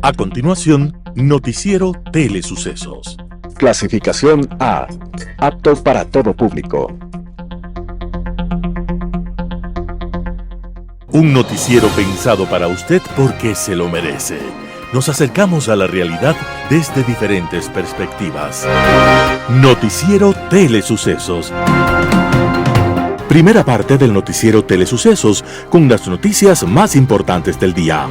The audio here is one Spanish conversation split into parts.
A continuación, Noticiero Telesucesos. Clasificación A. Apto para todo público. Un noticiero pensado para usted porque se lo merece. Nos acercamos a la realidad desde diferentes perspectivas. Noticiero Telesucesos. Primera parte del Noticiero Telesucesos con las noticias más importantes del día.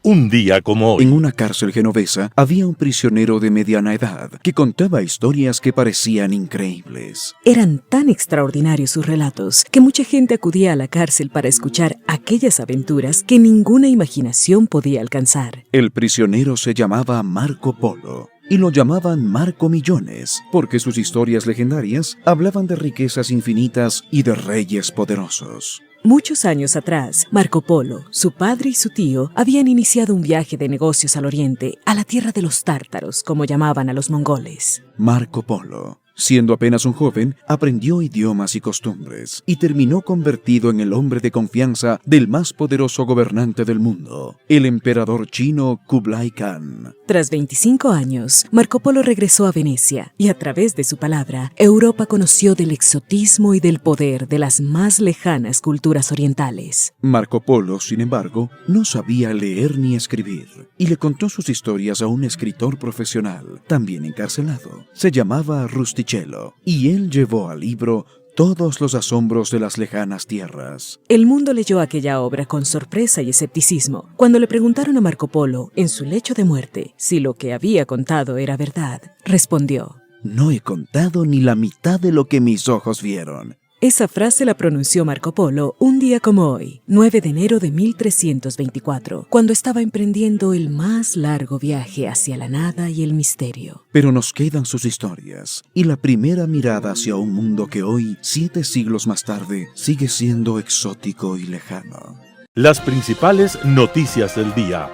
Un día como hoy. En una cárcel genovesa había un prisionero de mediana edad que contaba historias que parecían increíbles. Eran tan extraordinarios sus relatos que mucha gente acudía a la cárcel para escuchar aquellas aventuras que ninguna imaginación podía alcanzar. El prisionero se llamaba Marco Polo. Y lo llamaban Marco Millones, porque sus historias legendarias hablaban de riquezas infinitas y de reyes poderosos. Muchos años atrás, Marco Polo, su padre y su tío habían iniciado un viaje de negocios al oriente, a la tierra de los tártaros, como llamaban a los mongoles. Marco Polo, siendo apenas un joven, aprendió idiomas y costumbres y terminó convertido en el hombre de confianza del más poderoso gobernante del mundo, el emperador chino Kublai Khan. Tras 25 años, Marco Polo regresó a Venecia y a través de su palabra, Europa conoció del exotismo y del poder de las más lejanas culturas orientales. Marco Polo, sin embargo, no sabía leer ni escribir y le contó sus historias a un escritor profesional, también encarcelado. Se llamaba Rustichello y él llevó al libro todos los asombros de las lejanas tierras. El mundo leyó aquella obra con sorpresa y escepticismo. Cuando le preguntaron a Marco Polo, en su lecho de muerte, si lo que había contado era verdad, respondió: «No he contado ni la mitad de lo que mis ojos vieron». Esa frase la pronunció Marco Polo un día como hoy, 9 de enero de 1324, cuando estaba emprendiendo el más largo viaje hacia la nada y el misterio. Pero nos quedan sus historias y la primera mirada hacia un mundo que hoy, 7 siglos más tarde, sigue siendo exótico y lejano. Las principales noticias del día.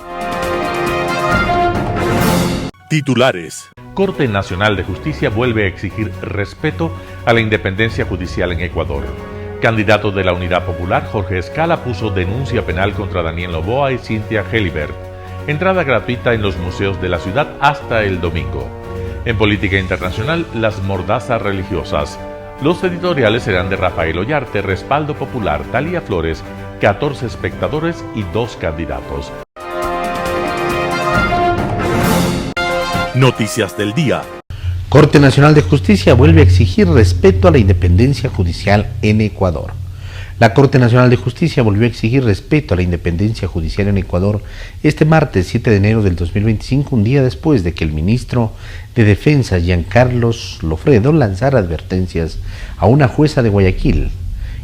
Titulares. Corte Nacional de Justicia vuelve a exigir respeto a la independencia judicial en Ecuador. Candidato de la Unidad Popular, Jorge Escala, puso denuncia penal contra Daniel Noboa y Cynthia Gelibert. Entrada gratuita en los museos de la ciudad hasta el domingo. En política internacional, las mordazas religiosas. Los editoriales serán de Rafael Ollarte, Respaldo Popular, Talía Flores, 14 espectadores y 2 candidatos. Noticias del día. Corte Nacional de Justicia vuelve a exigir respeto a la independencia judicial en Ecuador. La Corte Nacional de Justicia volvió a exigir respeto a la independencia judicial en Ecuador este martes 7 de enero del 2025, un día después de que el ministro de Defensa, Giancarlos Lofredo, lanzara advertencias a una jueza de Guayaquil.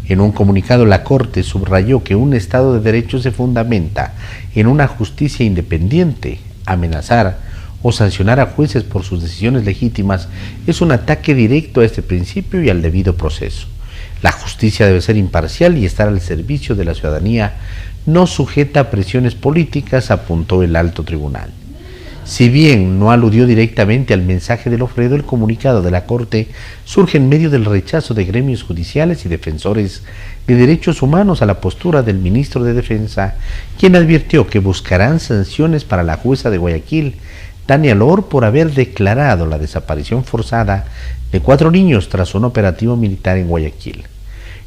En un comunicado, la Corte subrayó que un Estado de Derecho se fundamenta en una justicia independiente. Amenazar o sancionar a jueces por sus decisiones legítimas es un ataque directo a este principio y al debido proceso. La justicia debe ser imparcial y estar al servicio de la ciudadanía, no sujeta a presiones políticas, apuntó el alto tribunal. Si bien no aludió directamente al mensaje de Lofredo, el comunicado de la Corte surge en medio del rechazo de gremios judiciales y defensores de derechos humanos a la postura del ministro de Defensa, quien advirtió que buscarán sanciones para la jueza de Guayaquil, Tania Lor, por haber declarado la desaparición forzada de 4 niños tras un operativo militar en Guayaquil.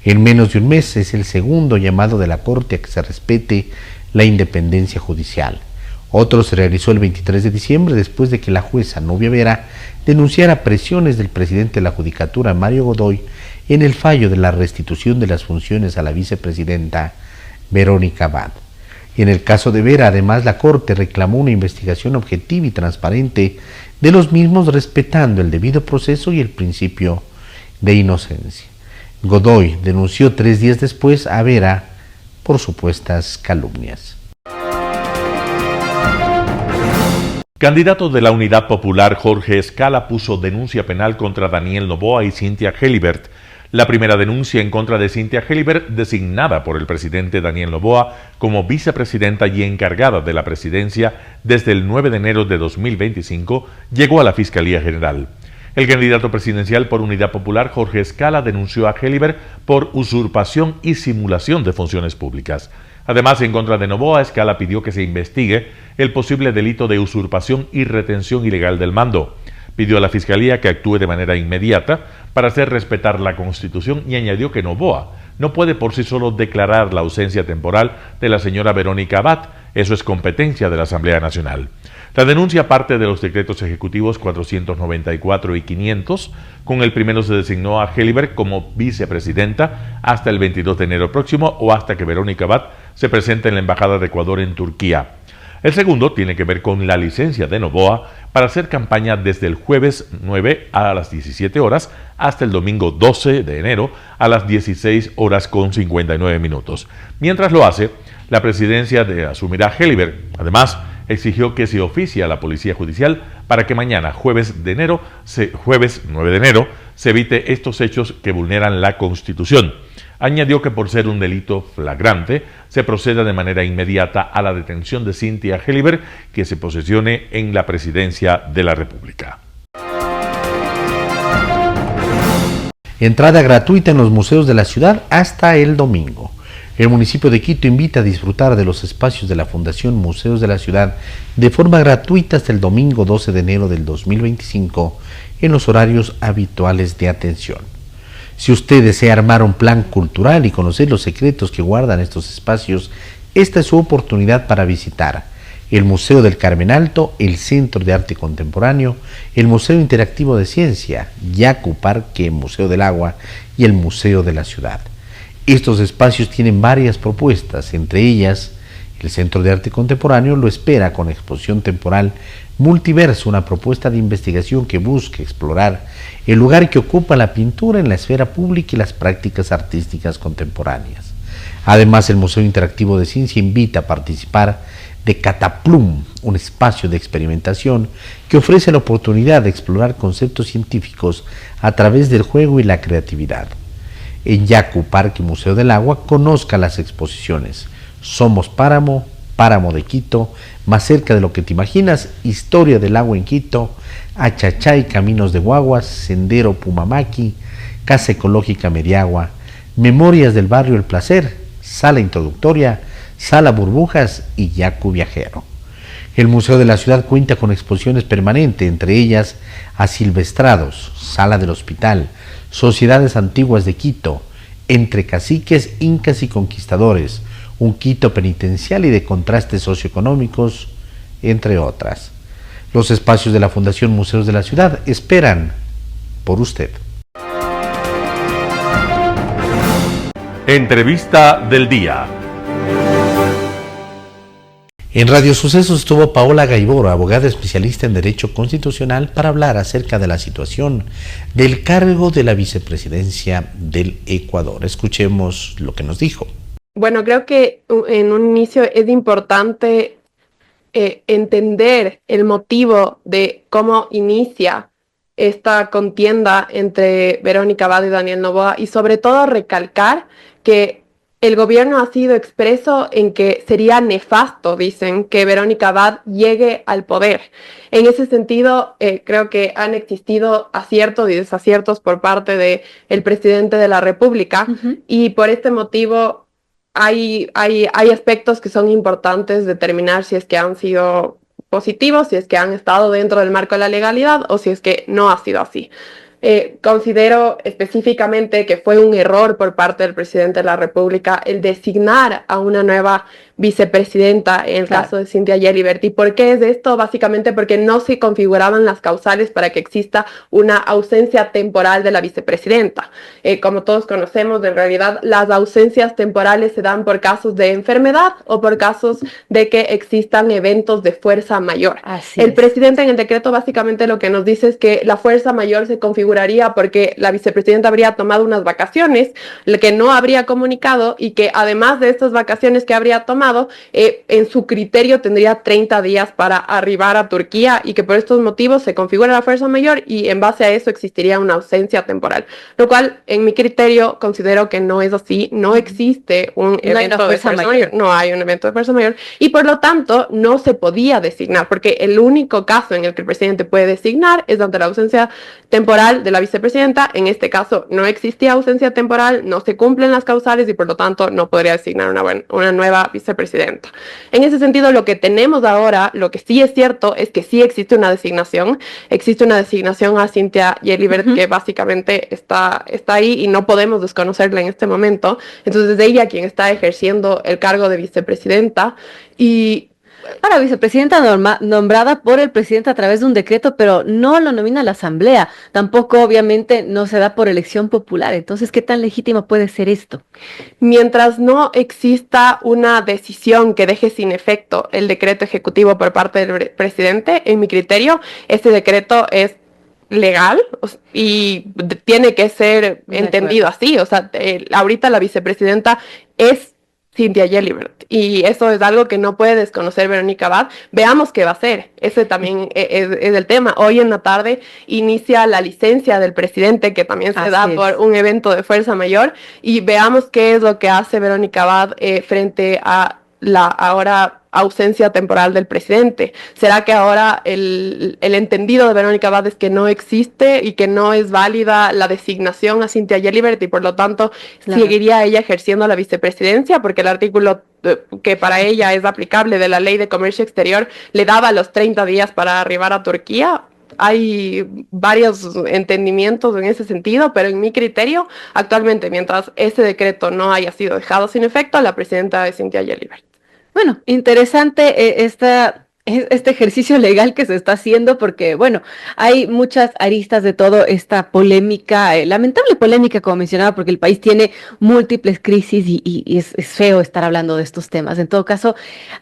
En menos de un mes es el segundo llamado de la Corte a que se respete la independencia judicial. Otro se realizó el 23 de diciembre después de que la jueza Nubia Vera denunciara presiones del presidente de la Judicatura, Mario Godoy, en el fallo de la restitución de las funciones a la vicepresidenta Verónica Abad. En el caso de Vera, además, la Corte reclamó una investigación objetiva y transparente de los mismos, respetando el debido proceso y el principio de inocencia. Godoy denunció 3 días después a Vera por supuestas calumnias. Candidato de la Unidad Popular, Jorge Escala, puso denuncia penal contra Daniel Noboa y Cynthia Gelibert. La primera denuncia en contra de Cynthia Gelibert, designada por el presidente Daniel Noboa como vicepresidenta y encargada de la presidencia desde el 9 de enero de 2025, llegó a la Fiscalía General. El candidato presidencial por Unidad Popular, Jorge Escala, denunció a Géliber por usurpación y simulación de funciones públicas. Además, en contra de Noboa, Escala pidió que se investigue el posible delito de usurpación y retención ilegal del mando. Pidió a la Fiscalía que actúe de manera inmediata para hacer respetar la Constitución y añadió que Noboa no puede por sí solo declarar la ausencia temporal de la señora Verónica Abad. Eso es competencia de la Asamblea Nacional. La denuncia parte de los decretos ejecutivos 494 y 500. Con el primero se designó a Géliber como vicepresidenta hasta el 22 de enero próximo o hasta que Verónica Abad se presente en la Embajada de Ecuador en Turquía. El segundo tiene que ver con la licencia de Noboa para hacer campaña desde el jueves 9 a las 17 horas hasta el domingo 12 de enero a las 16 horas con 59 minutos. Mientras lo hace, la presidencia asumirá Géliber. Además, exigió que se oficie a la Policía Judicial para que mañana, jueves 9 de enero, se evite estos hechos que vulneran la Constitución. Añadió que por ser un delito flagrante, se proceda de manera inmediata a la detención de Cynthia Géliber, que se posesione en la presidencia de la República. Entrada gratuita en los museos de la ciudad hasta el domingo. El municipio de Quito invita a disfrutar de los espacios de la Fundación Museos de la Ciudad de forma gratuita hasta el domingo 12 de enero del 2025 en los horarios habituales de atención. Si usted desea armar un plan cultural y conocer los secretos que guardan estos espacios, esta es su oportunidad para visitar el Museo del Carmen Alto, el Centro de Arte Contemporáneo, el Museo Interactivo de Ciencia, Yacu Parque, Museo del Agua y el Museo de la Ciudad. Estos espacios tienen varias propuestas, entre ellas, el Centro de Arte Contemporáneo lo espera con exposición temporal Multiverso, una propuesta de investigación que busca explorar el lugar que ocupa la pintura en la esfera pública y las prácticas artísticas contemporáneas. Además, el Museo Interactivo de Ciencia invita a participar de Cataplum, un espacio de experimentación que ofrece la oportunidad de explorar conceptos científicos a través del juego y la creatividad. En Yacu Parque Museo del Agua conozca las exposiciones Somos Páramo, Páramo de Quito, Más cerca de lo que te imaginas, Historia del agua en Quito, Achachay, Caminos de Guaguas, Sendero Pumamaqui, Casa Ecológica Mediagua, Memorias del Barrio El Placer, Sala Introductoria, Sala Burbujas y Yacu Viajero. El Museo de la Ciudad cuenta con exposiciones permanentes, entre ellas Asilvestrados, Sala del Hospital, Sociedades Antiguas de Quito, Entre Caciques, Incas y Conquistadores, un Quito penitencial y de contrastes socioeconómicos, entre otras. Los espacios de la Fundación Museos de la Ciudad esperan por usted. Entrevista del día. En Radio Sucesos estuvo Paola Gaiboro, abogada especialista en Derecho Constitucional, para hablar acerca de la situación del cargo de la vicepresidencia del Ecuador. Escuchemos lo que nos dijo. Bueno, creo que en un inicio es importante entender el motivo de cómo inicia esta contienda entre Verónica Abad y Daniel Noboa, y sobre todo recalcar que el gobierno ha sido expreso en que sería nefasto, dicen, que Verónica Abad llegue al poder. En ese sentido, creo que han existido aciertos y desaciertos por parte del presidente de la República, y por este motivo hay aspectos que son importantes determinar si es que han sido positivos, si es que han estado dentro del marco de la legalidad o si es que no ha sido así. Considero específicamente que fue un error por parte del presidente de la República el designar a una nueva vicepresidenta en el caso de Cynthia Géliber. ¿Y por qué es esto? Básicamente porque no se configuraban las causales para que exista una ausencia temporal de la vicepresidenta. Como todos conocemos, en realidad las ausencias temporales se dan por casos de enfermedad o por casos de que existan eventos de fuerza mayor. El presidente en el decreto básicamente lo que nos dice es que la fuerza mayor se configuraría porque la vicepresidenta habría tomado unas vacaciones, que no habría comunicado, y que además de estas vacaciones que habría tomado, informado, en su criterio tendría 30 días para arribar a Turquía y que por estos motivos se configura la fuerza mayor y en base a eso existiría una ausencia temporal, lo cual en mi criterio considero que no es así, no existe un evento de fuerza mayor, no hay un evento de fuerza mayor y por lo tanto no se podía designar, porque el único caso en el que el presidente puede designar es ante la ausencia temporal de la vicepresidenta. En este caso no existía ausencia temporal, no se cumplen las causales y por lo tanto no podría designar una nueva vicepresidenta. En ese sentido, lo que tenemos ahora, lo que sí es cierto es que sí existe una designación a Cynthia Gelibert que básicamente está ahí y no podemos desconocerla en este momento. Entonces es ella quien está ejerciendo el cargo de vicepresidenta y Ahora, vicepresidenta nombrada por el presidente a través de un decreto, pero no lo nomina la Asamblea. Tampoco, obviamente, no se da por elección popular. Entonces, ¿qué tan legítimo puede ser esto? Mientras no exista una decisión que deje sin efecto el decreto ejecutivo por parte del presidente, en mi criterio, este decreto es legal y tiene que ser entendido así. O sea, ahorita la vicepresidenta es Cynthia Gelibert y eso es algo que no puede desconocer Verónica Abad. Veamos qué va a hacer. Ese también es el tema. Hoy en la tarde inicia la licencia del presidente, que también se da por un evento de fuerza mayor, y veamos qué es lo que hace Verónica Abad frente a la ahora ausencia temporal del presidente. ¿Será que ahora el entendido de Verónica Abad es que no existe y que no es válida la designación a Cynthia Gelibert y por lo tanto seguiría ella ejerciendo la vicepresidencia? Porque el artículo que para ella es aplicable de la Ley de Comercio Exterior le daba los 30 días para arribar a Turquía. Hay varios entendimientos en ese sentido, pero en mi criterio, actualmente, mientras ese decreto no haya sido dejado sin efecto, la presidenta es Cynthia Gelibert. Bueno, interesante este ejercicio legal que se está haciendo porque, bueno, hay muchas aristas de todo esta polémica, lamentable polémica, como mencionaba, porque el país tiene múltiples crisis y es feo estar hablando de estos temas. En todo caso,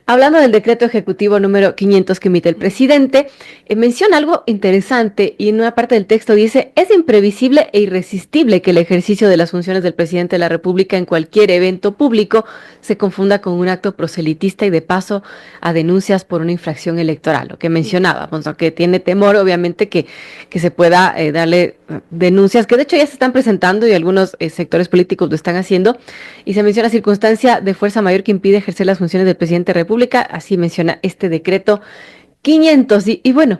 hablando del decreto ejecutivo número 500 que emite el presidente, menciona algo interesante y en una parte del texto dice: es imprevisible e irresistible que el ejercicio de las funciones del presidente de la República en cualquier evento público se confunda con un acto proselitista y de paso a denuncias por una infracción electoral, lo que mencionábamos, ¿no? Que tiene temor, obviamente, que se pueda darle denuncias, que de hecho ya se están presentando y algunos sectores políticos lo están haciendo, y se menciona circunstancia de fuerza mayor que impide ejercer las funciones del presidente de la República, así menciona este decreto 500, y bueno,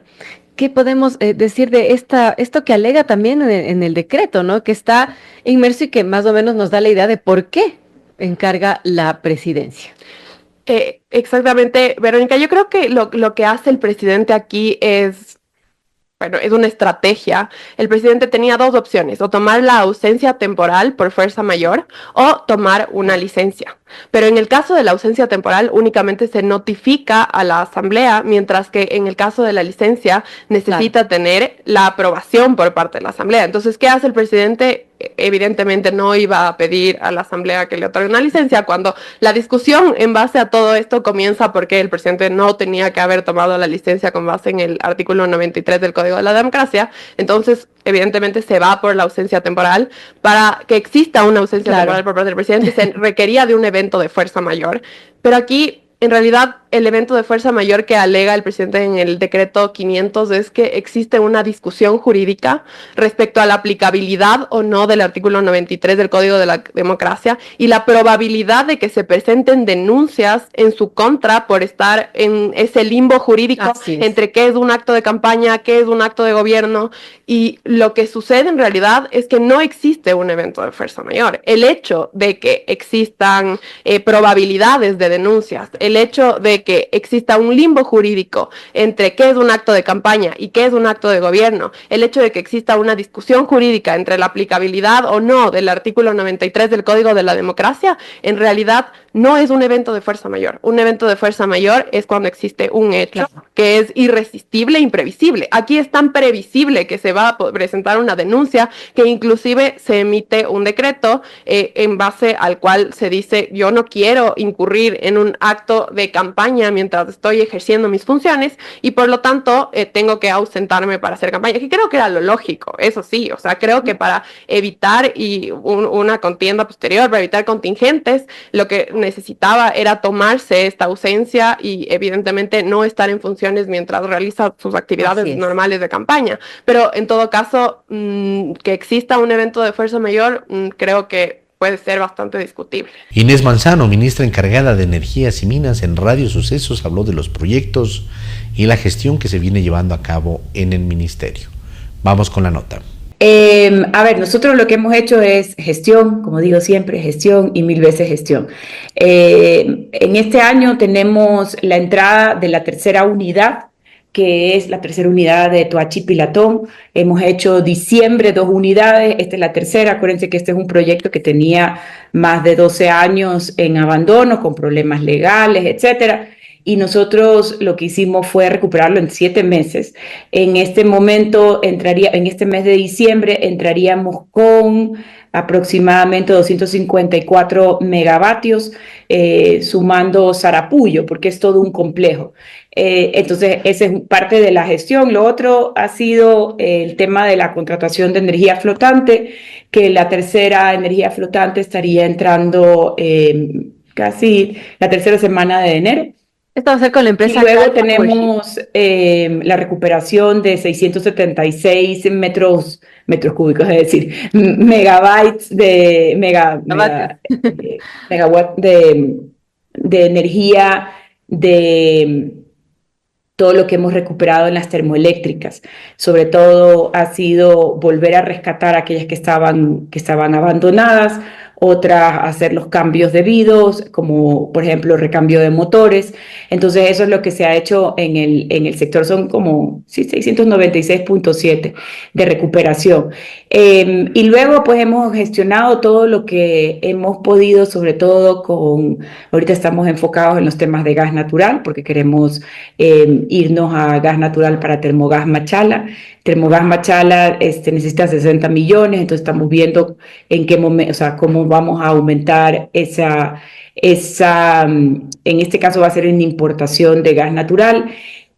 ¿qué podemos decir de esto que alega también en el decreto, ¿no? Que está inmerso y que más o menos nos da la idea de por qué encarga la presidencia. Exactamente, Verónica. Yo creo que lo que hace el presidente aquí es una estrategia. El presidente tenía dos opciones: o tomar la ausencia temporal por fuerza mayor o tomar una licencia. Pero en el caso de la ausencia temporal únicamente se notifica a la Asamblea, mientras que en el caso de la licencia necesita tener la aprobación por parte de la Asamblea. Entonces, ¿qué hace el presidente? Evidentemente no iba a pedir a la Asamblea que le otorgue una licencia, cuando la discusión en base a todo esto comienza porque el presidente no tenía que haber tomado la licencia con base en el artículo 93 del Código de la Democracia. Entonces, evidentemente se va por la ausencia temporal. Para que exista una ausencia temporal por parte del presidente se requería de un evento de fuerza mayor. Pero aquí, en realidad, el evento de fuerza mayor que alega el presidente en el decreto 500 es que existe una discusión jurídica respecto a la aplicabilidad o no del artículo 93 del Código de la Democracia y la probabilidad de que se presenten denuncias en su contra por estar en ese limbo jurídico entre qué es un acto de campaña, qué es un acto de gobierno. Y lo que sucede en realidad es que no existe un evento de fuerza mayor. El hecho de que existan probabilidades de denuncias, el hecho de que exista un limbo jurídico entre qué es un acto de campaña y qué es un acto de gobierno, el hecho de que exista una discusión jurídica entre la aplicabilidad o no del artículo 93 del Código de la Democracia, en realidad no es un evento de fuerza mayor. Un evento de fuerza mayor es cuando existe un hecho que es irresistible e imprevisible. Aquí es tan previsible que se va a presentar una denuncia que inclusive se emite un decreto en base al cual se dice: yo no quiero incurrir en un acto de campaña campaña mientras estoy ejerciendo mis funciones y por lo tanto tengo que ausentarme para hacer campaña, que creo que era lo lógico, eso sí, o sea, creo que para evitar una contienda posterior, para evitar contingentes, lo que necesitaba era tomarse esta ausencia y evidentemente no estar en funciones mientras realiza sus actividades normales de campaña. Pero en todo caso, que exista un evento de fuerza mayor, creo que puede ser bastante discutible. Inés Manzano, ministra encargada de Energías y Minas, en Radio Sucesos habló de los proyectos y la gestión que se viene llevando a cabo en el ministerio. Vamos con la nota. A ver, nosotros lo que hemos hecho es gestión, como digo siempre, gestión y 1000 veces gestión. En este año tenemos la entrada de la tercera unidad, que es la tercera unidad de Toachi Pilatón. Hemos hecho diciembre 2 unidades, esta es la tercera. Acuérdense que este es un proyecto que tenía más de 12 años en abandono, con problemas legales, etcétera. Y nosotros lo que hicimos fue recuperarlo en 7 meses. En este momento, en este mes de diciembre, entraríamos con aproximadamente 254 megavatios, sumando Sarapullo, porque es todo un complejo. Entonces, esa es parte de la gestión. Lo otro ha sido el tema de la contratación de energía flotante, que la tercera energía flotante estaría entrando casi la tercera semana de enero. Esto va a ser con la empresa. Y luego tenemos la recuperación de 676 metros cúbicos, es decir, megabytes de megawatt de energía de todo lo que hemos recuperado en las termoeléctricas. Sobre todo ha sido volver a rescatar aquellas que estaban abandonadas, otras hacer los cambios debidos, como por ejemplo recambio de motores. Entonces eso es lo que se ha hecho en el sector, son como 696.7 de recuperación. Y luego pues hemos gestionado todo lo que hemos podido, sobre todo ahorita estamos enfocados en los temas de gas natural, porque queremos irnos a gas natural para Termogas Machala. Termogas Machala necesita 60 millones, entonces estamos viendo en qué momento, o sea, cómo vamos a aumentar esa, en este caso va a ser en importación de gas natural.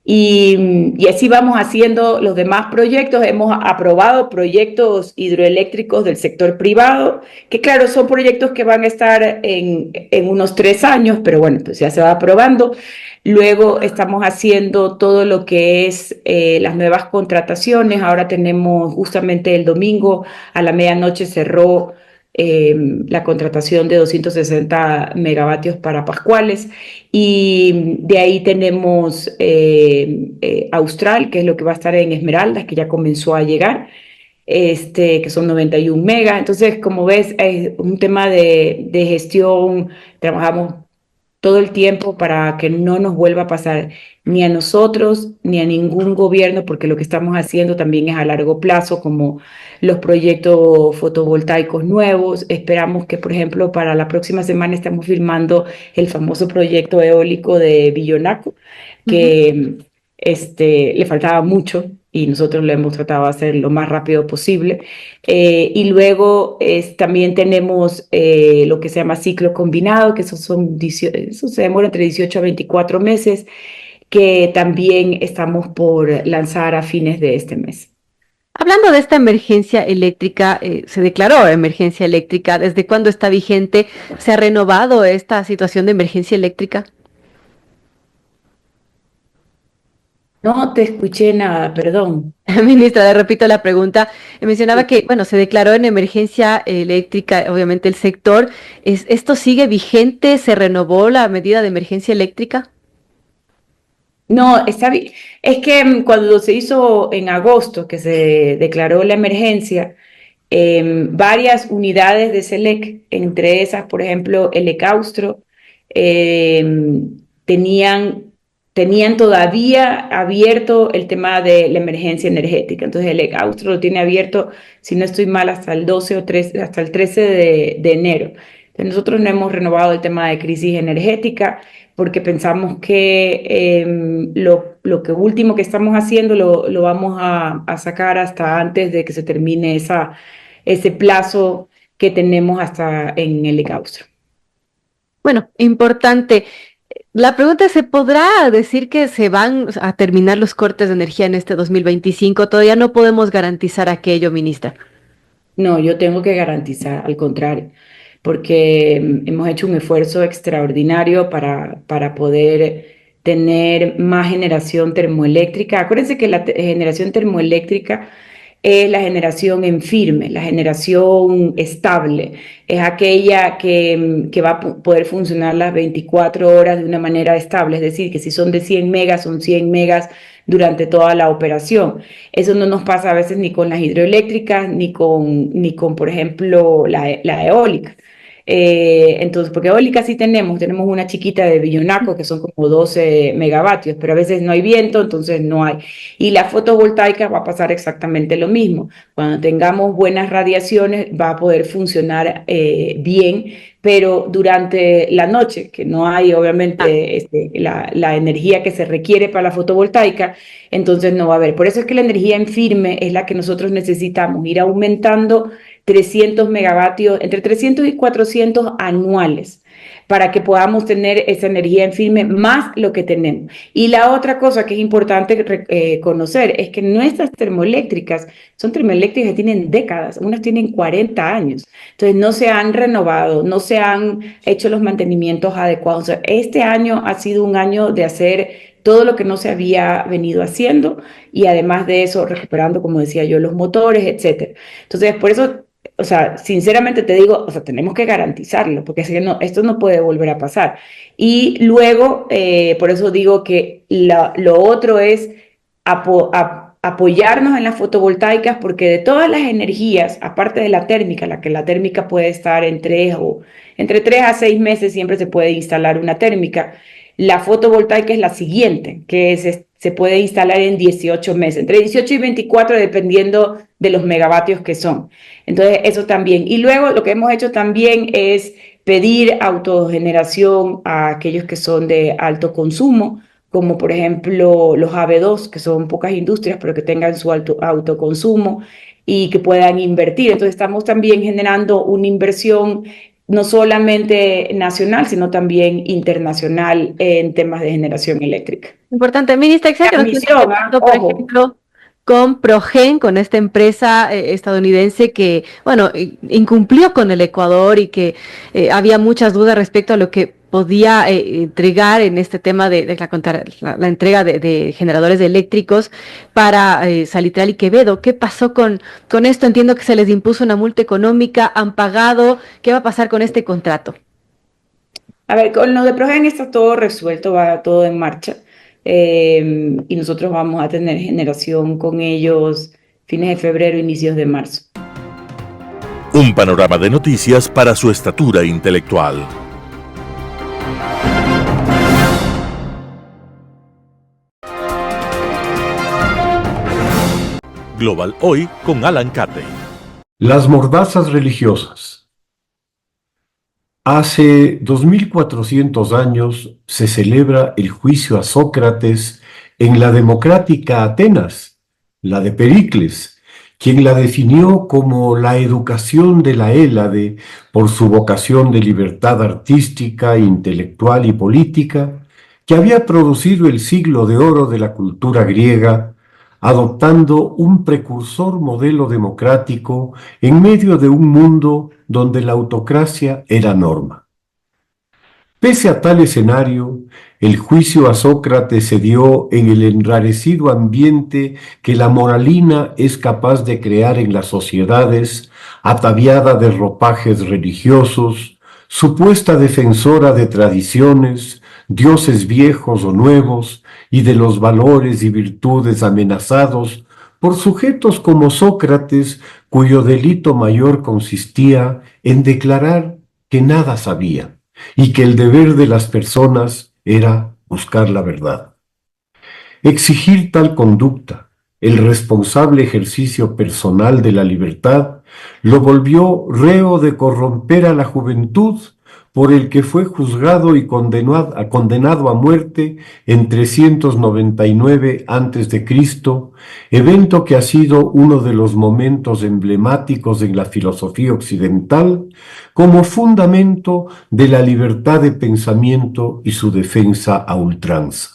Y así vamos haciendo los demás proyectos. Hemos aprobado proyectos hidroeléctricos del sector privado, que claro, son proyectos que van a estar en unos 3 años, pero bueno, pues ya se va aprobando. Luego estamos haciendo todo lo que es las nuevas contrataciones. Ahora tenemos justamente el domingo a la medianoche cerró la contratación de 260 megavatios para Pascuales, y de ahí tenemos Austral, que es lo que va a estar en Esmeraldas, que ya comenzó a llegar, que son 91 megas. Entonces, como ves, es un tema de gestión. Trabajamos todo el tiempo para que no nos vuelva a pasar ni a nosotros ni a ningún gobierno, porque lo que estamos haciendo también es a largo plazo, como los proyectos fotovoltaicos nuevos. Esperamos que, por ejemplo, para la próxima semana estamos firmando el famoso proyecto eólico de Villonaco, que le faltaba mucho y nosotros lo hemos tratado de hacer lo más rápido posible. Y luego también tenemos lo que se llama ciclo combinado, que eso se demora entre 18 a 24 meses, que también estamos por lanzar a fines de este mes. Hablando de esta emergencia eléctrica, se declaró emergencia eléctrica. ¿Desde cuándo está vigente? ¿Se ha renovado esta situación de emergencia eléctrica? No te escuché nada, perdón. Ministra, le repito la pregunta. Mencionaba que, bueno, se declaró en emergencia eléctrica, obviamente el sector. ¿Esto sigue vigente? ¿Se renovó la medida de emergencia eléctrica? No, está bien. Es que cuando se hizo en agosto, que se declaró la emergencia, varias unidades de SELEC, entre esas, por ejemplo, el Ecaustro, tenían todavía abierto el tema de la emergencia energética. Entonces el Ecaustro lo tiene abierto, si no estoy mal, hasta el 13 de enero. Entonces nosotros no hemos renovado el tema de crisis energética, porque pensamos que lo que último que estamos haciendo lo vamos a sacar hasta antes de que se termine ese plazo que tenemos hasta en el Ecaustro. Bueno, importante. La pregunta es, ¿se podrá decir que se van a terminar los cortes de energía en este 2025? Todavía no podemos garantizar aquello, ministra. No, yo tengo que garantizar, al contrario, porque hemos hecho un esfuerzo extraordinario para poder tener más generación termoeléctrica. Acuérdense que la generación termoeléctrica es la generación en firme, la generación estable, es aquella que va a poder funcionar las 24 horas de una manera estable, es decir, que si son de 100 megas, son 100 megas durante toda la operación. Eso no nos pasa a veces ni con las hidroeléctricas, ni con por ejemplo, la eólica. Entonces, porque eólica sí tenemos una chiquita de Billonaco que son como 12 megavatios, pero a veces no hay viento, entonces no hay. Y la fotovoltaica va a pasar exactamente lo mismo. Cuando tengamos buenas radiaciones va a poder funcionar bien, pero durante la noche, que no hay obviamente la energía que se requiere para la fotovoltaica, entonces no va a haber. Por eso es que la energía en firme es la que nosotros necesitamos, ir aumentando 300 megavatios, entre 300 y 400 anuales, para que podamos tener esa energía en firme más lo que tenemos. Y la otra cosa que es importante conocer es que nuestras termoeléctricas son termoeléctricas que tienen décadas, unas tienen 40 años, entonces no se han renovado, no se han hecho los mantenimientos adecuados. O sea, este año ha sido un año de hacer todo lo que no se había venido haciendo y además de eso recuperando, como decía yo, los motores, etcétera. Entonces, por eso, o sea, sinceramente te digo, o sea, tenemos que garantizarlo, porque si no, esto no puede volver a pasar. Y luego, por eso digo que lo otro es apoyarnos en las fotovoltaicas, porque de todas las energías, aparte de la térmica, la térmica puede estar entre 3 a 6 meses, siempre se puede instalar una térmica. La fotovoltaica es la siguiente, que se puede instalar en 18 meses, entre 18 y 24, dependiendo de los megavatios que son. Entonces, eso también. Y luego lo que hemos hecho también es pedir autogeneración a aquellos que son de alto consumo, como por ejemplo los AB2, que son pocas industrias, pero que tengan su autoconsumo y que puedan invertir. Entonces, estamos también generando una inversión no solamente nacional, sino también internacional en temas de generación eléctrica. Importante, ministra, que nos está hablando, por ejemplo, con Progen, con esta empresa estadounidense que, bueno, incumplió con el Ecuador y que había muchas dudas respecto a lo que podía entregar en este tema de la entrega de generadores eléctricos para Salitral y Quevedo. ¿Qué pasó con esto? Entiendo que se les impuso una multa económica, han pagado. ¿Qué va a pasar con este contrato? A ver, con lo de Progen está todo resuelto, va todo en marcha. Y nosotros vamos a tener generación con ellos fines de febrero, inicios de marzo. Un panorama de noticias para su estatura intelectual. Global Hoy con Alan Catey. Las mordazas religiosas. Hace 2400 años se celebra el juicio a Sócrates en la democrática Atenas, la de Pericles, quien la definió como la educación de la Hélade por su vocación de libertad artística, intelectual y política, que había producido el siglo de oro de la cultura griega, adoptando un precursor modelo democrático en medio de un mundo donde la autocracia era norma. Pese a tal escenario, el juicio a Sócrates se dio en el enrarecido ambiente que la moralina es capaz de crear en las sociedades, ataviada de ropajes religiosos, supuesta defensora de tradiciones, dioses viejos o nuevos, y de los valores y virtudes amenazados por sujetos como Sócrates, cuyo delito mayor consistía en declarar que nada sabía y que el deber de las personas era buscar la verdad. Exigir tal conducta, el responsable ejercicio personal de la libertad, lo volvió reo de corromper a la juventud por el que fue juzgado y condenado a muerte en 399 a.C., evento que ha sido uno de los momentos emblemáticos en la filosofía occidental como fundamento de la libertad de pensamiento y su defensa a ultranza.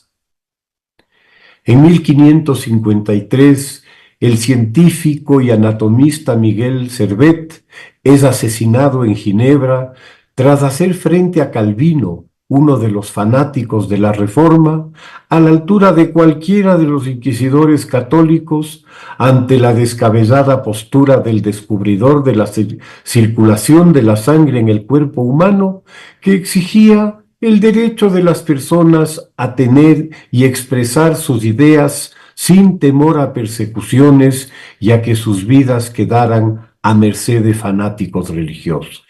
En 1553, el científico y anatomista Miguel Servet es asesinado en Ginebra tras hacer frente a Calvino, uno de los fanáticos de la Reforma, a la altura de cualquiera de los inquisidores católicos, ante la descabellada postura del descubridor de la circulación de la sangre en el cuerpo humano, que exigía el derecho de las personas a tener y expresar sus ideas sin temor a persecuciones y a que sus vidas quedaran a merced de fanáticos religiosos.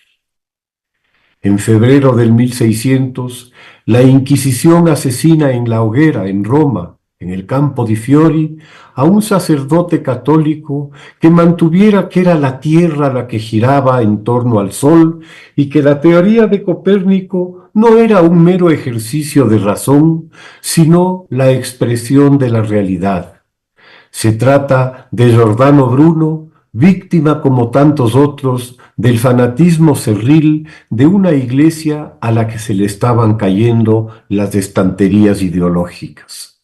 En febrero del 1600, la Inquisición asesina en la hoguera, en Roma, en el Campo di Fiori, a un sacerdote católico que mantuviera que era la Tierra la que giraba en torno al Sol y que la teoría de Copérnico no era un mero ejercicio de razón, sino la expresión de la realidad. Se trata de Giordano Bruno, víctima como tantos otros del fanatismo cerril de una iglesia a la que se le estaban cayendo las estanterías ideológicas.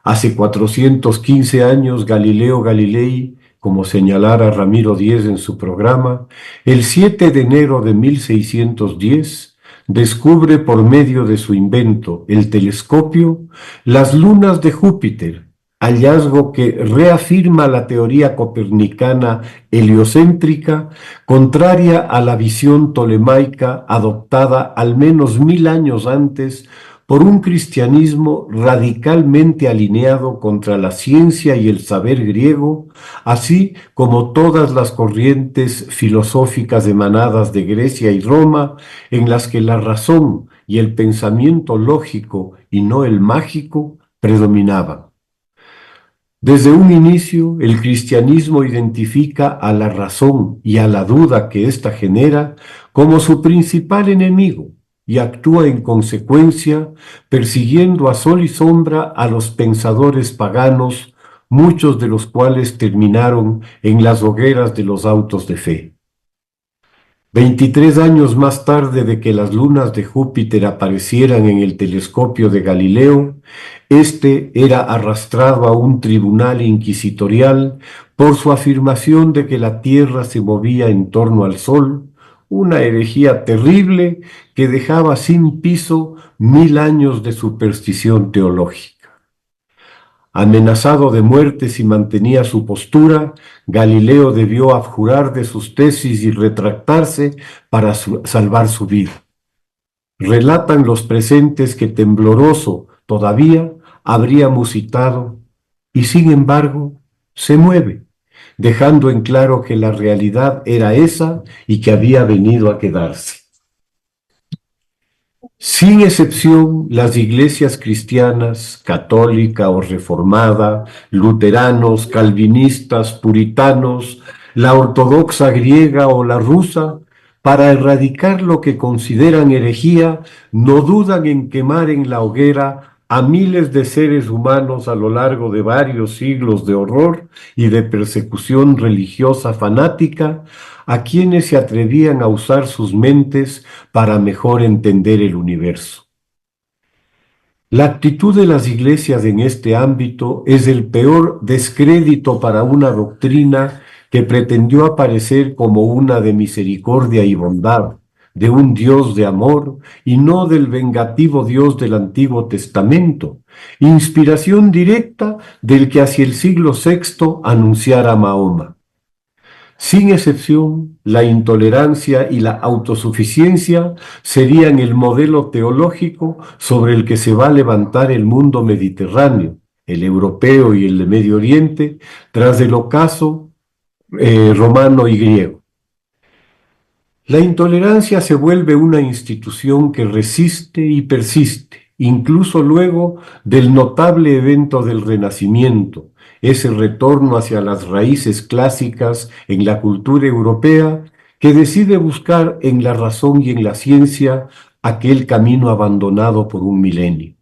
Hace 415 años Galileo Galilei, como señalara Ramiro Díez en su programa, el 7 de enero de 1610, descubre por medio de su invento, el telescopio, las lunas de Júpiter, hallazgo que reafirma la teoría copernicana heliocéntrica, contraria a la visión tolemaica adoptada al menos 1000 años antes por un cristianismo radicalmente alineado contra la ciencia y el saber griego, así como todas las corrientes filosóficas emanadas de Grecia y Roma, en las que la razón y el pensamiento lógico y no el mágico predominaban. Desde un inicio, el cristianismo identifica a la razón y a la duda que ésta genera como su principal enemigo y actúa en consecuencia, persiguiendo a sol y sombra a los pensadores paganos, muchos de los cuales terminaron en las hogueras de los autos de fe. 23 años más tarde de que las lunas de Júpiter aparecieran en el telescopio de Galileo, este era arrastrado a un tribunal inquisitorial por su afirmación de que la Tierra se movía en torno al Sol, una herejía terrible que dejaba sin piso 1000 años de superstición teológica. Amenazado de muerte si mantenía su postura, Galileo debió abjurar de sus tesis y retractarse para salvar su vida. Relatan los presentes que tembloroso todavía habría musitado y sin embargo se mueve, dejando en claro que la realidad era esa y que había venido a quedarse. Sin excepción, las iglesias cristianas, católica o reformada, luteranos, calvinistas, puritanos, la ortodoxa griega o la rusa, para erradicar lo que consideran herejía, no dudan en quemar en la hoguera a miles de seres humanos a lo largo de varios siglos de horror y de persecución religiosa fanática, a quienes se atrevían a usar sus mentes para mejor entender el universo. La actitud de las iglesias en este ámbito es el peor descrédito para una doctrina que pretendió aparecer como una de misericordia y bondad, de un Dios de amor y no del vengativo Dios del Antiguo Testamento, inspiración directa del que hacia el siglo VI anunciara Mahoma. Sin excepción, la intolerancia y la autosuficiencia serían el modelo teológico sobre el que se va a levantar el mundo mediterráneo, el europeo y el de Medio Oriente, tras el ocaso romano y griego. La intolerancia se vuelve una institución que resiste y persiste, incluso luego del notable evento del Renacimiento, ese retorno hacia las raíces clásicas en la cultura europea que decide buscar en la razón y en la ciencia aquel camino abandonado por un milenio.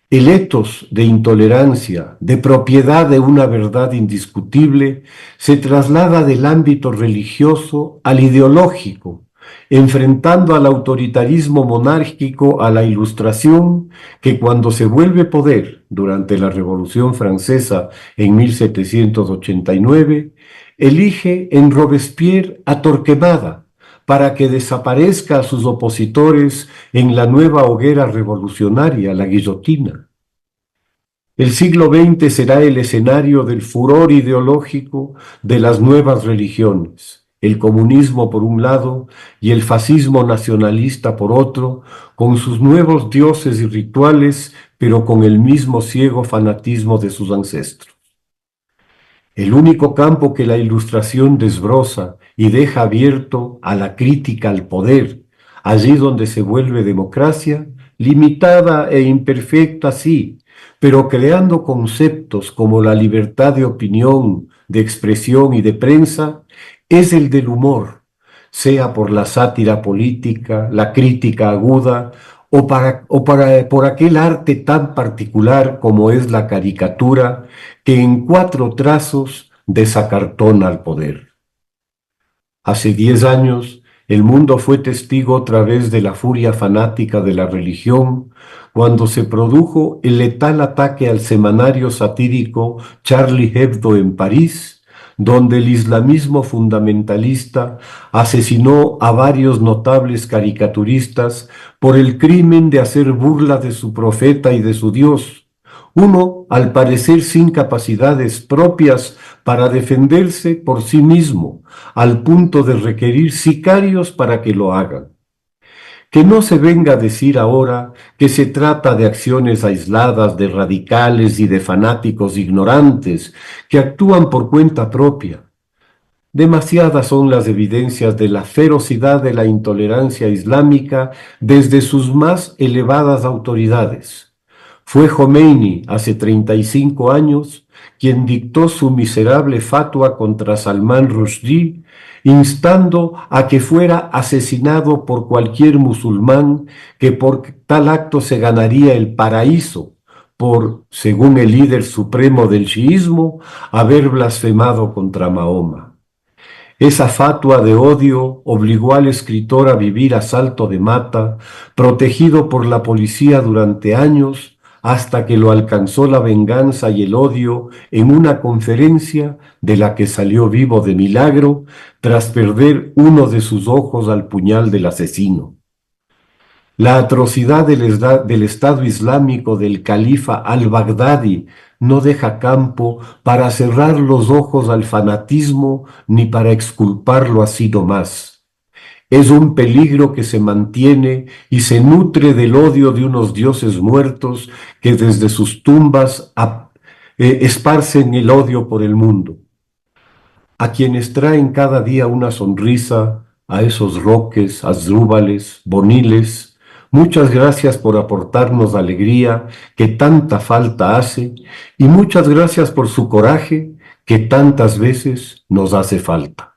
El etos de intolerancia, de propiedad de una verdad indiscutible, se traslada del ámbito religioso al ideológico, enfrentando al autoritarismo monárquico a la Ilustración, que cuando se vuelve poder durante la Revolución Francesa en 1789, elige en Robespierre a Torquemada para que desaparezca a sus opositores en la nueva hoguera revolucionaria, la guillotina. El siglo XX será el escenario del furor ideológico de las nuevas religiones, el comunismo por un lado y el fascismo nacionalista por otro, con sus nuevos dioses y rituales, pero con el mismo ciego fanatismo de sus ancestros. El único campo que la Ilustración desbroza y deja abierto a la crítica al poder, allí donde se vuelve democracia, limitada e imperfecta, sí, pero creando conceptos como la libertad de opinión, de expresión y de prensa, es el del humor, sea por la sátira política, la crítica aguda, por aquel arte tan particular como es la caricatura, que en 4 trazos desacartona al poder. Hace 10 años, el mundo fue testigo otra vez de la furia fanática de la religión, cuando se produjo el letal ataque al semanario satírico Charlie Hebdo en París, donde el islamismo fundamentalista asesinó a varios notables caricaturistas por el crimen de hacer burla de su profeta y de su Dios, uno al parecer sin capacidades propias para defenderse por sí mismo, al punto de requerir sicarios para que lo hagan. Que no se venga a decir ahora que se trata de acciones aisladas de radicales y de fanáticos ignorantes que actúan por cuenta propia. Demasiadas son las evidencias de la ferocidad de la intolerancia islámica desde sus más elevadas autoridades. Fue Jomeini, hace 35 años, quien dictó su miserable fatua contra Salman Rushdie, instando a que fuera asesinado por cualquier musulmán que por tal acto se ganaría el paraíso, por, según el líder supremo del chiismo, haber blasfemado contra Mahoma. Esa fatua de odio obligó al escritor a vivir a salto de mata, protegido por la policía durante años, hasta que lo alcanzó la venganza y el odio en una conferencia de la que salió vivo de milagro tras perder uno de sus ojos al puñal del asesino. La atrocidad del Estado Islámico del califa al-Baghdadi no deja campo para cerrar los ojos al fanatismo ni para exculparlo así nomás. Es un peligro que se mantiene y se nutre del odio de unos dioses muertos que desde sus tumbas esparcen el odio por el mundo. A quienes traen cada día una sonrisa, a esos roques, Asdrúbales, Boniles, muchas gracias por aportarnos alegría que tanta falta hace, y muchas gracias por su coraje que tantas veces nos hace falta.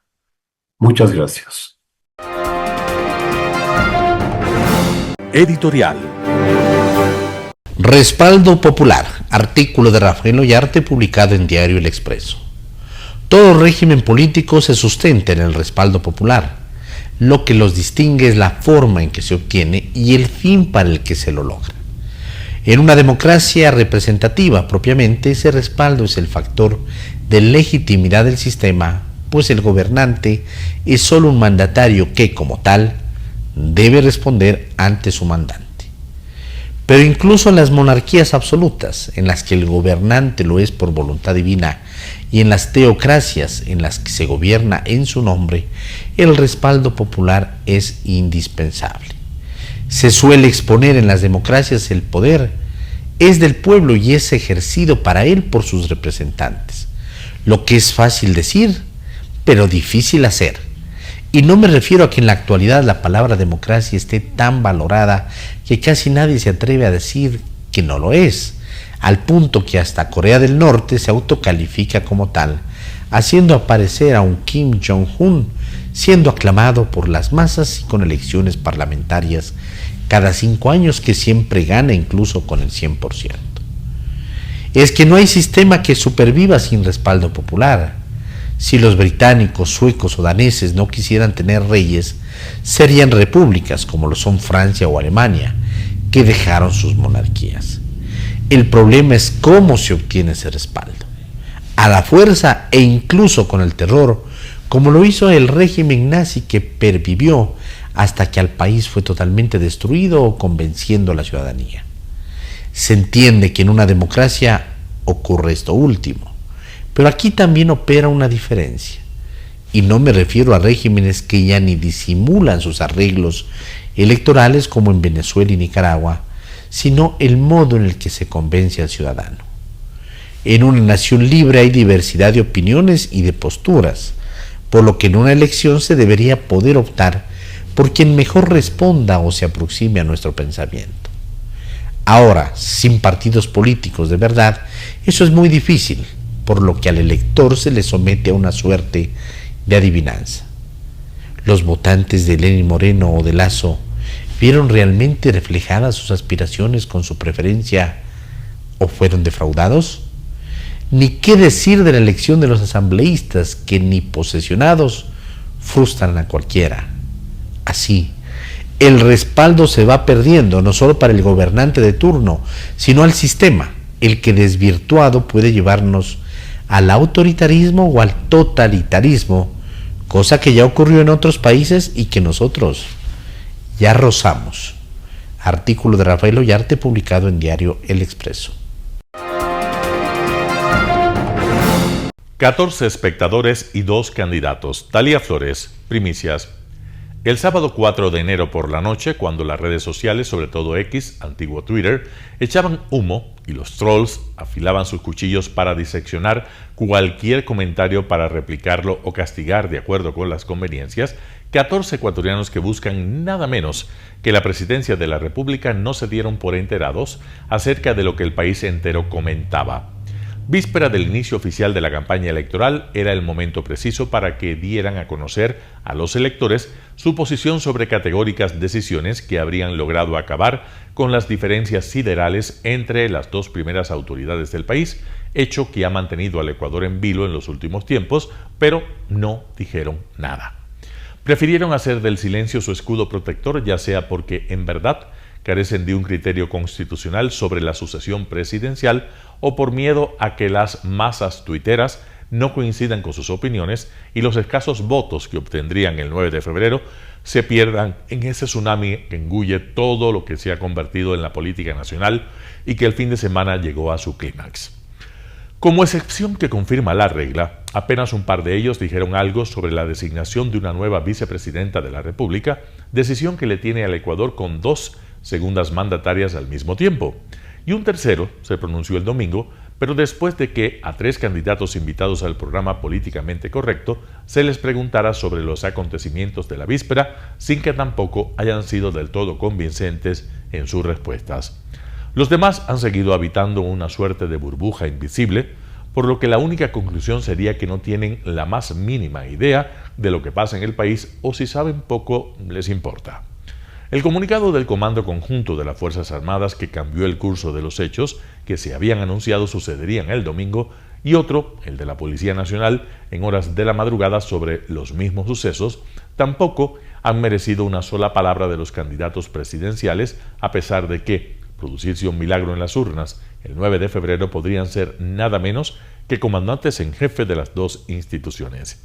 Muchas gracias. Editorial. Respaldo popular. Artículo de Rafael Ollarte publicado en Diario El Expreso. Todo régimen político se sustenta en el respaldo popular. Lo que los distingue es la forma en que se obtiene y el fin para el que se lo logra. En una democracia representativa propiamente, ese respaldo es el factor de legitimidad del sistema, pues el gobernante es solo un mandatario que, como tal, debe responder ante su mandante. Pero incluso en las monarquías absolutas, en las que el gobernante lo es por voluntad divina, y en las teocracias en las que se gobierna en su nombre, el respaldo popular es indispensable. Se suele exponer en las democracias el poder es del pueblo y es ejercido para él por sus representantes, lo que es fácil decir, pero difícil hacer. Y no me refiero a que en la actualidad la palabra democracia esté tan valorada que casi nadie se atreve a decir que no lo es, al punto que hasta Corea del Norte se autocalifica como tal, haciendo aparecer a un Kim Jong-un siendo aclamado por las masas y con elecciones parlamentarias cada 5 años que siempre gana incluso con el 100%. Es que no hay sistema que superviva sin respaldo popular. Si los británicos, suecos o daneses no quisieran tener reyes, serían repúblicas como lo son Francia o Alemania, que dejaron sus monarquías. El problema es cómo se obtiene ese respaldo. A la fuerza e incluso con el terror, como lo hizo el régimen nazi que pervivió hasta que al país fue totalmente destruido o convenciendo a la ciudadanía. Se entiende que en una democracia ocurre esto último, pero aquí también opera una diferencia. Y no me refiero a regímenes que ya ni disimulan sus arreglos electorales como en Venezuela y Nicaragua, sino el modo en el que se convence al ciudadano. En una nación libre hay diversidad de opiniones y de posturas, por lo que en una elección se debería poder optar por quien mejor responda o se aproxime a nuestro pensamiento. Ahora, sin partidos políticos de verdad, eso es muy difícil, por lo que al elector se le somete a una suerte de adivinanza. ¿Los votantes de Lenín Moreno o de Lasso vieron realmente reflejadas sus aspiraciones con su preferencia o fueron defraudados? Ni qué decir de la elección de los asambleístas que ni posesionados frustran a cualquiera. Así, el respaldo se va perdiendo no solo para el gobernante de turno, sino al sistema, el que desvirtuado puede llevarnos al autoritarismo o al totalitarismo, cosa que ya ocurrió en otros países y que nosotros ya rozamos. Artículo de Rafael Ollarte publicado en diario El Expreso. 14 espectadores y 2 candidatos. Talía Flores, primicias. El sábado 4 de enero por la noche, cuando las redes sociales, sobre todo X, antiguo Twitter, echaban humo y los trolls afilaban sus cuchillos para diseccionar cualquier comentario para replicarlo o castigar de acuerdo con las conveniencias, 14 ecuatorianos que buscan nada menos que la presidencia de la República no se dieron por enterados acerca de lo que el país entero comentaba. Víspera del inicio oficial de la campaña electoral era el momento preciso para que dieran a conocer a los electores su posición sobre categóricas decisiones que habrían logrado acabar con las diferencias siderales entre las 2 primeras autoridades del país, hecho que ha mantenido al Ecuador en vilo en los últimos tiempos, pero no dijeron nada. Prefirieron hacer del silencio su escudo protector, ya sea porque en verdad carecen de un criterio constitucional sobre la sucesión presidencial o por miedo a que las masas tuiteras no coincidan con sus opiniones y los escasos votos que obtendrían el 9 de febrero se pierdan en ese tsunami que engulle todo lo que se ha convertido en la política nacional y que el fin de semana llegó a su clímax. Como excepción que confirma la regla, apenas un par de ellos dijeron algo sobre la designación de una nueva vicepresidenta de la República, decisión que le tiene al Ecuador con 2 segundas mandatarias al mismo tiempo. Y un tercero se pronunció el domingo, pero después de que a 3 candidatos invitados al programa Políticamente Correcto se les preguntara sobre los acontecimientos de la víspera, sin que tampoco hayan sido del todo convincentes en sus respuestas. Los demás han seguido habitando una suerte de burbuja invisible, por lo que la única conclusión sería que no tienen la más mínima idea de lo que pasa en el país o si saben poco les importa. El comunicado del Comando Conjunto de las Fuerzas Armadas que cambió el curso de los hechos que se habían anunciado sucederían el domingo y otro, el de la Policía Nacional, en horas de la madrugada sobre los mismos sucesos, tampoco han merecido una sola palabra de los candidatos presidenciales, a pesar de que, producirse un milagro en las urnas, el 9 de febrero podrían ser nada menos que comandantes en jefe de las 2 instituciones.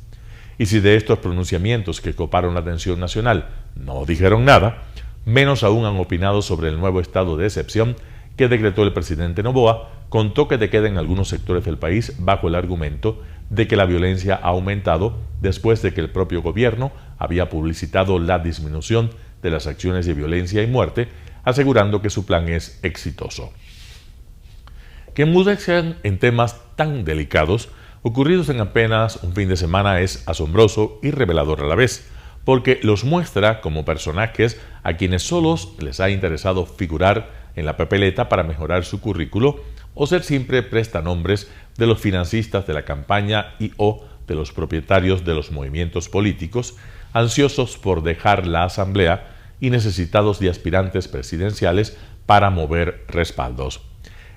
Y si de estos pronunciamientos que coparon la atención nacional no dijeron nada, menos aún han opinado sobre el nuevo estado de excepción que decretó el presidente Noboa, con toque de queda en algunos sectores del país bajo el argumento de que la violencia ha aumentado después de que el propio gobierno había publicitado la disminución de las acciones de violencia y muerte, asegurando que su plan es exitoso. Que enmudezcan en temas tan delicados ocurridos en apenas un fin de semana es asombroso y revelador a la vez, porque los muestra como personajes a quienes solos les ha interesado figurar en la papeleta para mejorar su currículo o ser siempre prestanombres de los financistas de la campaña y o de los propietarios de los movimientos políticos, ansiosos por dejar la Asamblea y necesitados de aspirantes presidenciales para mover respaldos.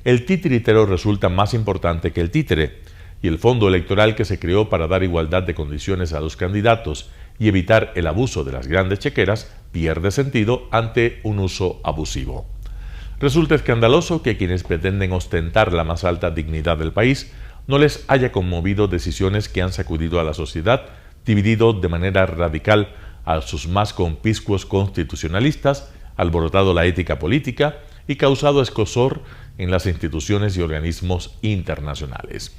El titiritero resulta más importante que el títere, y el fondo electoral que se creó para dar igualdad de condiciones a los candidatos y evitar el abuso de las grandes chequeras pierde sentido ante un uso abusivo. Resulta escandaloso que quienes pretenden ostentar la más alta dignidad del país no les haya conmovido decisiones que han sacudido a la sociedad, dividido de manera radical a sus más conpiscuos constitucionalistas, alborotado la ética política y causado escozor en las instituciones y organismos internacionales.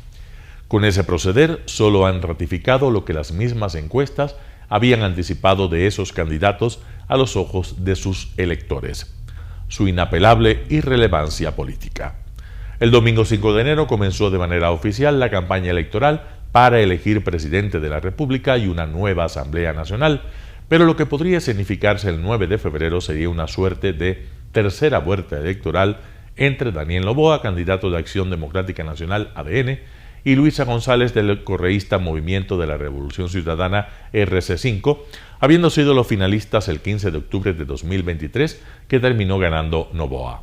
Con ese proceder solo han ratificado lo que las mismas encuestas habían anticipado de esos candidatos a los ojos de sus electores: su inapelable irrelevancia política. El domingo 5 de enero comenzó de manera oficial la campaña electoral para elegir presidente de la República y una nueva Asamblea Nacional, pero lo que podría significarse el 9 de febrero sería una suerte de tercera vuelta electoral entre Daniel Noboa, candidato de Acción Democrática Nacional ADN, y Luisa González del correísta Movimiento de la Revolución Ciudadana RC5, habiendo sido los finalistas el 15 de octubre de 2023, que terminó ganando Noboa.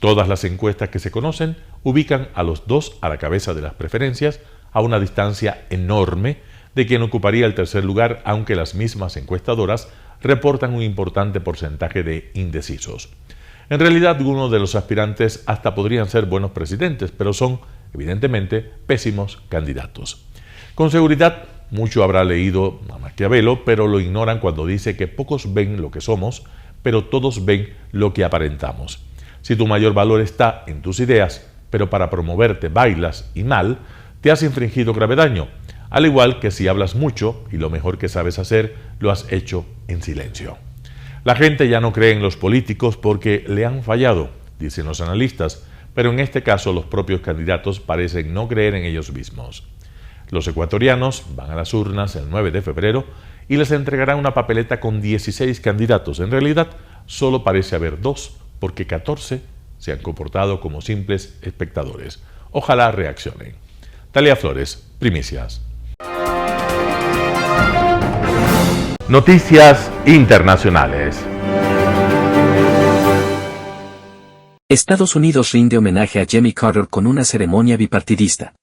Todas las encuestas que se conocen ubican a los dos a la cabeza de las preferencias, a una distancia enorme de quien ocuparía el tercer lugar, aunque las mismas encuestadoras reportan un importante porcentaje de indecisos. En realidad, algunos de los aspirantes hasta podrían ser buenos presidentes, pero son, evidentemente, pésimos candidatos. Con seguridad, mucho habrá leído a Maquiavelo, pero lo ignoran cuando dice que pocos ven lo que somos, pero todos ven lo que aparentamos. Si tu mayor valor está en tus ideas, pero para promoverte bailas y mal, te has infringido grave daño, al igual que si hablas mucho y lo mejor que sabes hacer lo has hecho en silencio. La gente ya no cree en los políticos porque le han fallado, dicen los analistas, pero en este caso los propios candidatos parecen no creer en ellos mismos. Los ecuatorianos van a las urnas el 9 de febrero y les entregarán una papeleta con 16 candidatos. En realidad, solo parece haber 2, porque 14 se han comportado como simples espectadores. Ojalá reaccionen. Talia Flores, Primicias. Noticias internacionales. Estados Unidos rinde homenaje a Jimmy Carter con una ceremonia bipartidista.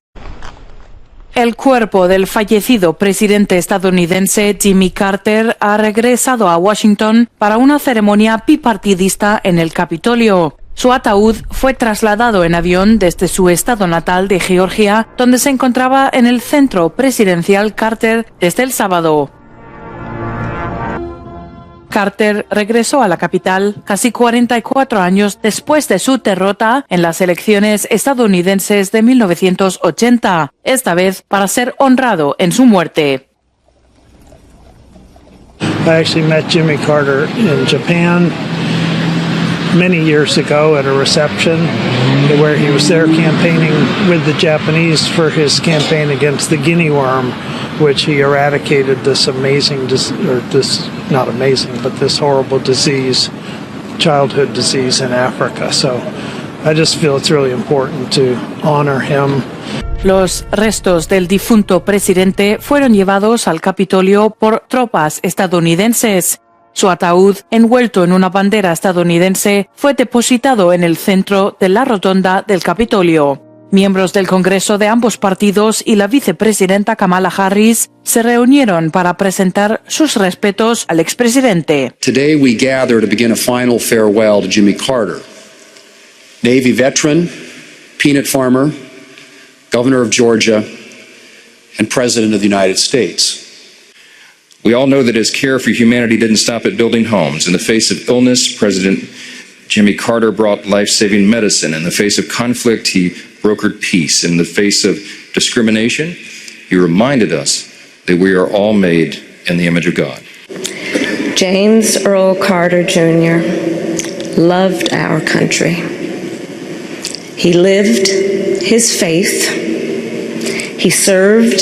El cuerpo del fallecido presidente estadounidense Jimmy Carter ha regresado a Washington para una ceremonia bipartidista en el Capitolio. Su ataúd fue trasladado en avión desde su estado natal de Georgia, donde se encontraba en el centro presidencial Carter desde el sábado. Carter regresó a la capital casi 44 años después de su derrota en las elecciones estadounidenses de 1980, esta vez para ser honrado en su muerte. I actually met Jimmy Carter in Japan many years ago at a reception where he was there campaigning with the Japanese for his campaign against the guinea worm, which he eradicated this horrible disease, childhood disease in Africa. So I just feel it's really important to honor him. Los restos del difunto presidente fueron llevados al Capitolio por tropas estadounidenses. Su ataúd, envuelto en una bandera estadounidense, fue depositado en el centro de la rotonda del Capitolio. Miembros del Congreso de ambos partidos y la vicepresidenta Kamala Harris se reunieron para presentar sus respetos al expresidente. Today we gather to begin a final farewell to Jimmy Carter, Navy veteran, peanut farmer, Governor of Georgia, and President of the United States. We all know that his care for humanity didn't stop at building homes. In the face of illness, President Jimmy Carter brought life-saving medicine. In the face of conflict, he brokered peace. In the face of discrimination, he reminded us that we are all made in the image of God. James Earl Carter Jr. loved our country. He lived his faith. He served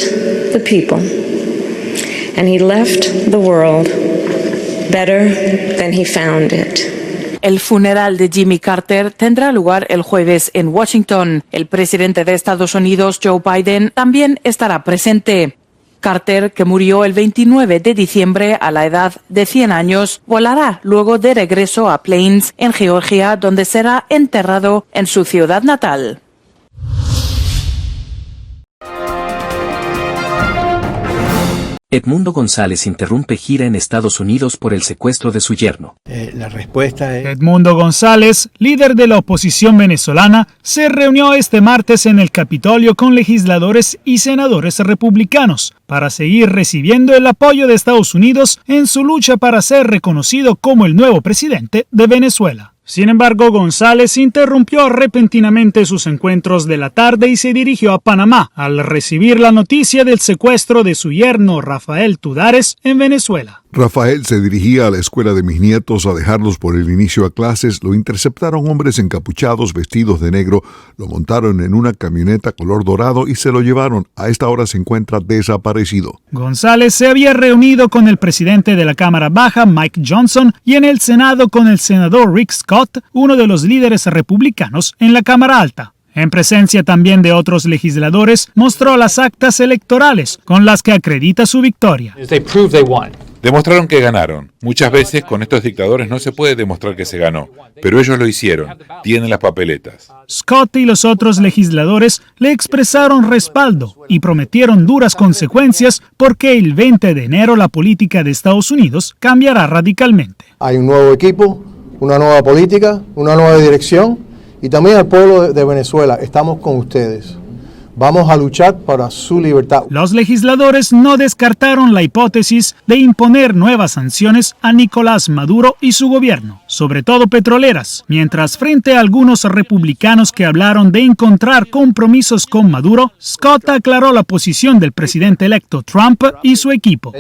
the people. And he left the world better than he found it. El funeral de Jimmy Carter tendrá lugar el jueves en Washington. El presidente de Estados Unidos, Joe Biden, también estará presente. Carter, que murió el 29 de diciembre a la edad de 100 años, volará luego de regreso a Plains, en Georgia, donde será enterrado en su ciudad natal. Edmundo González interrumpe gira en Estados Unidos por el secuestro de su yerno. La respuesta es... Edmundo González, líder de la oposición venezolana, se reunió este martes en el Capitolio con legisladores y senadores republicanos para seguir recibiendo el apoyo de Estados Unidos en su lucha para ser reconocido como el nuevo presidente de Venezuela. Sin embargo, González interrumpió repentinamente sus encuentros de la tarde y se dirigió a Panamá al recibir la noticia del secuestro de su yerno Rafael Tudares en Venezuela. Rafael se dirigía a la escuela de mis nietos a dejarlos por el inicio a clases. Lo interceptaron hombres encapuchados vestidos de negro, lo montaron en una camioneta color dorado y se lo llevaron. A esta hora se encuentra desaparecido. González se había reunido con el presidente de la Cámara Baja, Mike Johnson, y en el Senado con el senador Rick Scott, uno de los líderes republicanos en la Cámara Alta. En presencia también de otros legisladores, mostró las actas electorales con las que acredita su victoria. Demostraron que ganaron. Muchas veces con estos dictadores no se puede demostrar que se ganó, pero ellos lo hicieron. Tienen las papeletas. Scott y los otros legisladores le expresaron respaldo y prometieron duras consecuencias porque el 20 de enero la política de Estados Unidos cambiará radicalmente. Hay un nuevo equipo, una nueva política, una nueva dirección y también al pueblo de Venezuela. Estamos con ustedes. Vamos a luchar para su libertad. Los legisladores no descartaron la hipótesis de imponer nuevas sanciones a Nicolás Maduro y su gobierno, sobre todo petroleras, mientras frente a algunos republicanos que hablaron de encontrar compromisos con Maduro, Scott aclaró la posición del presidente electo Trump y su equipo.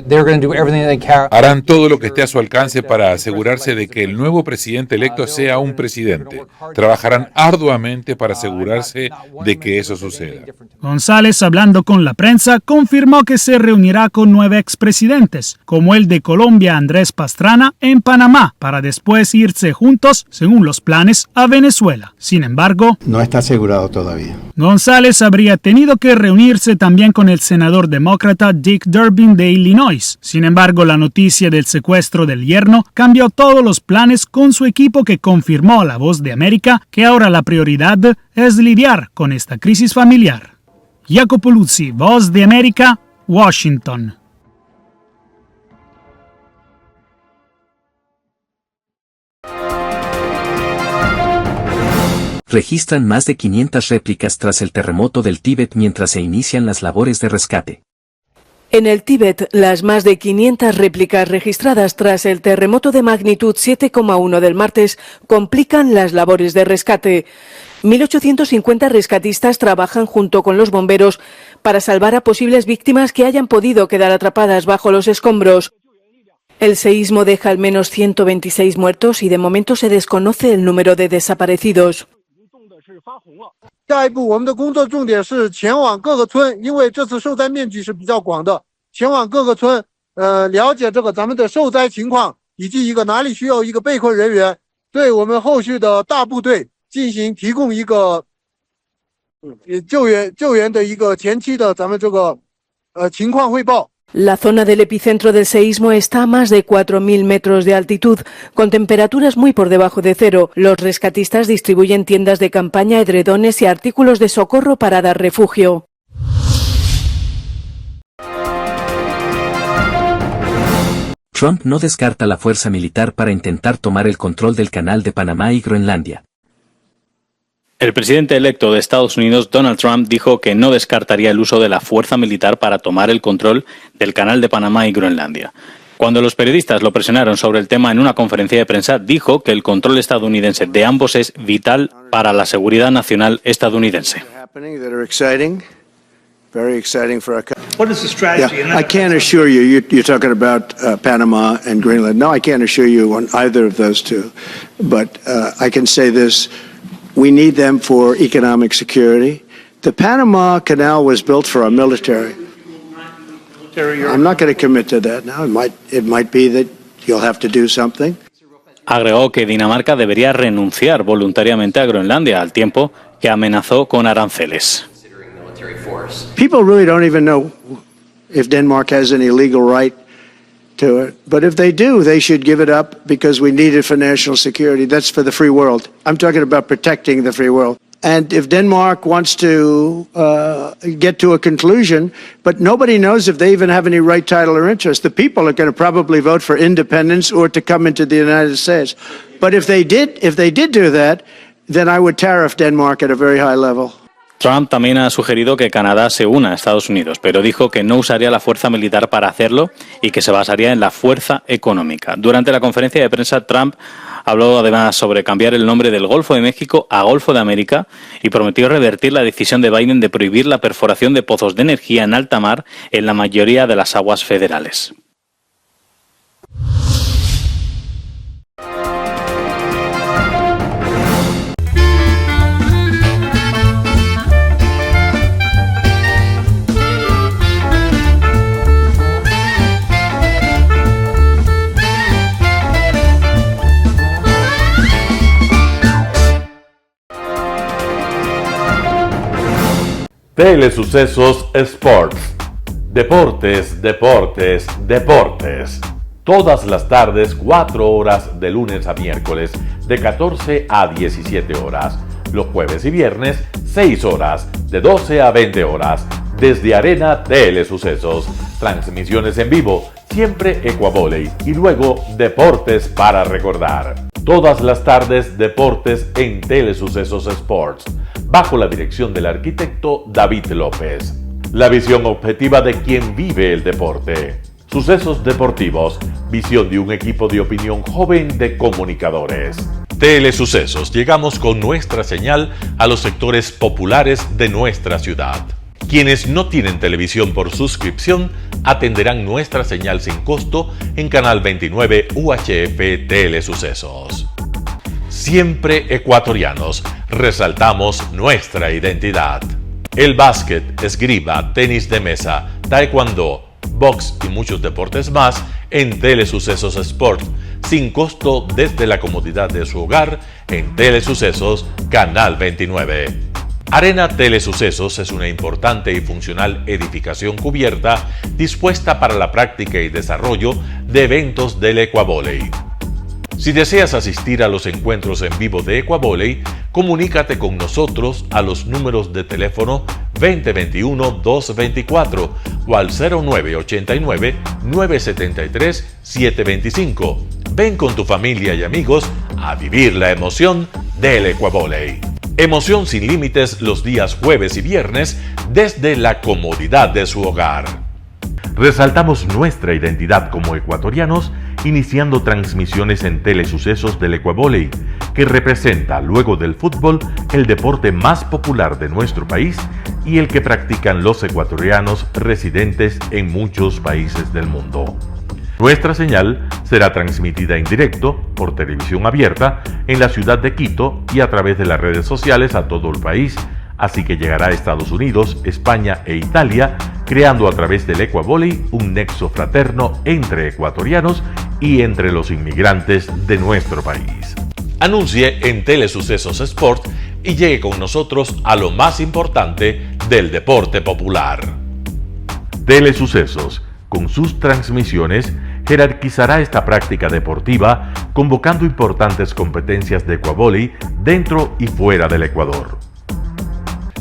Harán todo lo que esté a su alcance para asegurarse de que el nuevo presidente electo sea un presidente. Trabajarán arduamente para asegurarse de que eso suceda. González, hablando con la prensa, confirmó que se reunirá con 9 expresidentes, como el de Colombia Andrés Pastrana, en Panamá, para después irse juntos, según los planes, a Venezuela. Sin embargo, no está asegurado todavía. González habría tenido que reunirse también con el senador demócrata Dick Durbin de Illinois. Sin embargo, la noticia del secuestro del yerno cambió todos los planes con su equipo, que confirmó a La Voz de América que ahora la prioridad es lidiar con esta crisis familiar. Jacopo Luzzi, Voz de América, Washington. Registran más de 500 réplicas tras el terremoto del Tíbet mientras se inician las labores de rescate. En el Tíbet, las más de 500 réplicas registradas tras el terremoto de magnitud 7,1 del martes complican las labores de rescate. 1.850 rescatistas trabajan junto con los bomberos para salvar a posibles víctimas que hayan podido quedar atrapadas bajo los escombros. El seísmo deja al menos 126 muertos y de momento se desconoce el número de desaparecidos. 下一步我们的工作重点是前往各个村，因为这次受灾面积是比较广的，前往各个村，了解这个咱们的受灾情况，以及一个哪里需要一个被困人员，对我们后续的大部队进行提供一个救援的一个前期的咱们这个情况汇报。 La zona del epicentro del seísmo está a más de 4.000 metros de altitud, con temperaturas muy por debajo de cero. Los rescatistas distribuyen tiendas de campaña, edredones y artículos de socorro para dar refugio. Trump no descarta la fuerza militar para intentar tomar el control del Canal de Panamá y Groenlandia. El presidente electo de Estados Unidos, Donald Trump, dijo que no descartaría el uso de la fuerza militar para tomar el control del Canal de Panamá y Groenlandia. Cuando los periodistas lo presionaron sobre el tema en una conferencia de prensa, dijo que el control estadounidense de ambos es vital para la seguridad nacional estadounidense. Very exciting for our country. What is the strategy? Yeah, I can't assure you, you're talking about Panama and Greenland. No, I can't assure you on either of those two. But I can say this, we need them for economic security. The Panama Canal was built for our military. I'm not going to commit to that now. It might be that you'll have to do something. Agregó que Dinamarca debería renunciar voluntariamente a Groenlandia al tiempo que amenazó con aranceles. People really don't even know if Denmark has any legal right to it. But if they do, they should give it up because we need it for national security. That's for the free world. I'm talking about protecting the free world. And if Denmark wants to get to a conclusion, but nobody knows if they even have any right, title, or interest. The people are going to probably vote for independence or to come into the United States. But if they did do that, then I would tariff Denmark at a very high level. Trump también ha sugerido que Canadá se una a Estados Unidos, pero dijo que no usaría la fuerza militar para hacerlo y que se basaría en la fuerza económica. Durante la conferencia de prensa, Trump habló además sobre cambiar el nombre del Golfo de México a Golfo de América y prometió revertir la decisión de Biden de prohibir la perforación de pozos de energía en alta mar en la mayoría de las aguas federales. Telesucesos Sports. Deportes, deportes, deportes. Todas las tardes, 4 horas de lunes a miércoles, de 14 a 17 horas. Los jueves y viernes, 6 horas, de 12 a 20 horas. Desde Arena Telesucesos. Transmisiones en vivo, siempre Ecuavoley. Y luego, deportes para recordar. Todas las tardes, deportes en Telesucesos Sports, bajo la dirección del arquitecto David López. La visión objetiva de quien vive el deporte. Sucesos deportivos, visión de un equipo de opinión joven de comunicadores. Telesucesos, llegamos con nuestra señal a los sectores populares de nuestra ciudad. Quienes no tienen televisión por suscripción atenderán nuestra señal sin costo en Canal 29 UHF Telesucesos. Siempre ecuatorianos, resaltamos nuestra identidad. El básquet, esgrima, tenis de mesa, taekwondo, box y muchos deportes más en Telesucesos Sport, sin costo desde la comodidad de su hogar en Telesucesos Canal 29. Arena Telesucesos es una importante y funcional edificación cubierta dispuesta para la práctica y desarrollo de eventos del Ecuavoley. Si deseas asistir a los encuentros en vivo de Ecuavoley, comunícate con nosotros a los números de teléfono 2021-224 o al 0989-973-725. Ven con tu familia y amigos a vivir la emoción del Ecuavoley. Emoción sin límites los días jueves y viernes desde la comodidad de su hogar. Resaltamos nuestra identidad como ecuatorianos iniciando transmisiones en Telesucesos del Ecuavoley, que representa, luego del fútbol, el deporte más popular de nuestro país y el que practican los ecuatorianos residentes en muchos países del mundo. Nuestra señal será transmitida en directo por televisión abierta en la ciudad de Quito y a través de las redes sociales a todo el país, así que llegará a Estados Unidos, España e Italia, creando a través del Ecuavoley un nexo fraterno entre ecuatorianos y entre los inmigrantes de nuestro país. Anuncie en Telesucesos Sport y llegue con nosotros a lo más importante del deporte popular. Telesucesos, con sus transmisiones, jerarquizará esta práctica deportiva, convocando importantes competencias de Ecuavoley dentro y fuera del Ecuador.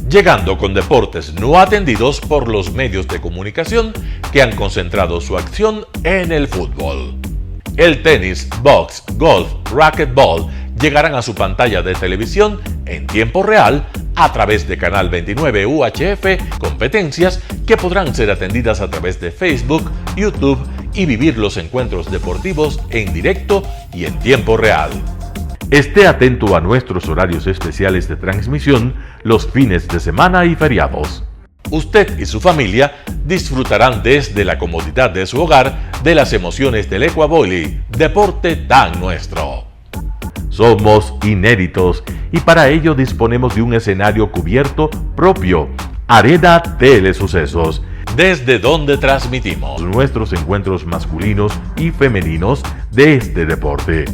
Llegando con deportes no atendidos por los medios de comunicación que han concentrado su acción en el fútbol. El tenis, box, golf, racquetball llegarán a su pantalla de televisión en tiempo real a través de Canal 29 UHF, competencias que podrán ser atendidas a través de Facebook, YouTube y vivir los encuentros deportivos en directo y en tiempo real. Esté atento a nuestros horarios especiales de transmisión los fines de semana y feriados. Usted y su familia disfrutarán desde la comodidad de su hogar de las emociones del Ecuavoley, deporte tan nuestro. Somos inéditos y para ello disponemos de un escenario cubierto propio, Arena Telesucesos, desde donde transmitimos nuestros encuentros masculinos y femeninos de este deporte.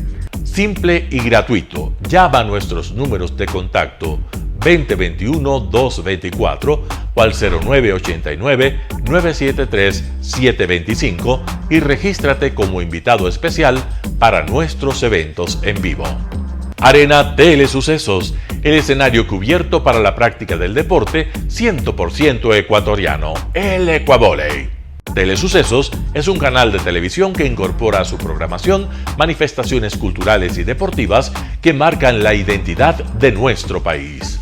Simple y gratuito. Llama a nuestros números de contacto 2021-224 o al 0989-973-725 y regístrate como invitado especial para nuestros eventos en vivo. Arena Telesucesos, el escenario cubierto para la práctica del deporte 100% ecuatoriano, el Ecuavóley. Telesucesos es un canal de televisión que incorpora a su programación manifestaciones culturales y deportivas que marcan la identidad de nuestro país.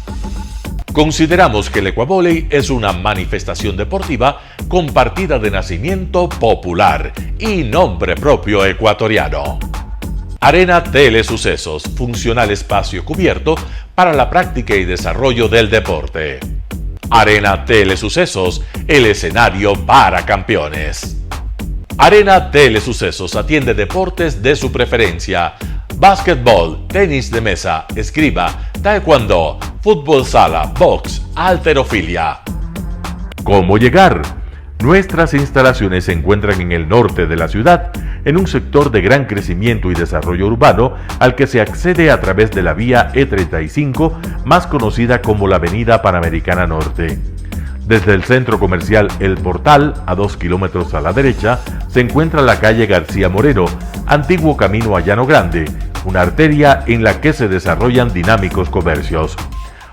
Consideramos que el Ecuavóley es una manifestación deportiva con partida de nacimiento popular y nombre propio ecuatoriano. Arena Telesucesos, funcional espacio cubierto para la práctica y desarrollo del deporte. Arena Telesucesos, el escenario para campeones. Arena Telesucesos atiende deportes de su preferencia: básquetbol, tenis de mesa, esgrima, taekwondo, fútbol sala, box, halterofilia. ¿Cómo llegar? Nuestras instalaciones se encuentran en el norte de la ciudad, en un sector de gran crecimiento y desarrollo urbano al que se accede a través de la vía E35, más conocida como la Avenida Panamericana Norte. Desde el centro comercial El Portal, a 2 kilómetros a la derecha, se encuentra la calle García Moreno, antiguo camino a Llano Grande, una arteria en la que se desarrollan dinámicos comercios.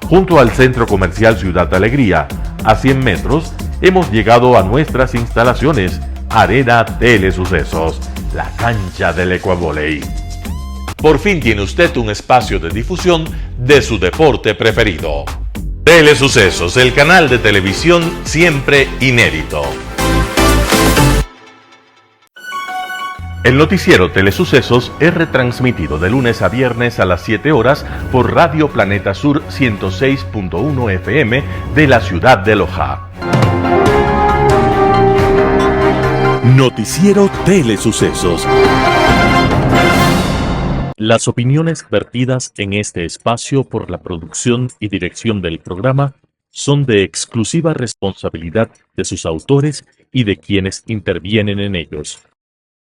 Junto al centro comercial Ciudad Alegría, a 100 metros, hemos llegado a nuestras instalaciones, Arena Telesucesos, la cancha del Ecuavóley. Por fin tiene usted un espacio de difusión de su deporte preferido. Telesucesos, el canal de televisión siempre inédito. El noticiero Telesucesos es retransmitido de lunes a viernes a las 7 horas por Radio Planeta Sur 106.1 FM de la ciudad de Loja. Noticiero Telesucesos. Las opiniones vertidas en este espacio por la producción y dirección del programa son de exclusiva responsabilidad de sus autores y de quienes intervienen en ellos.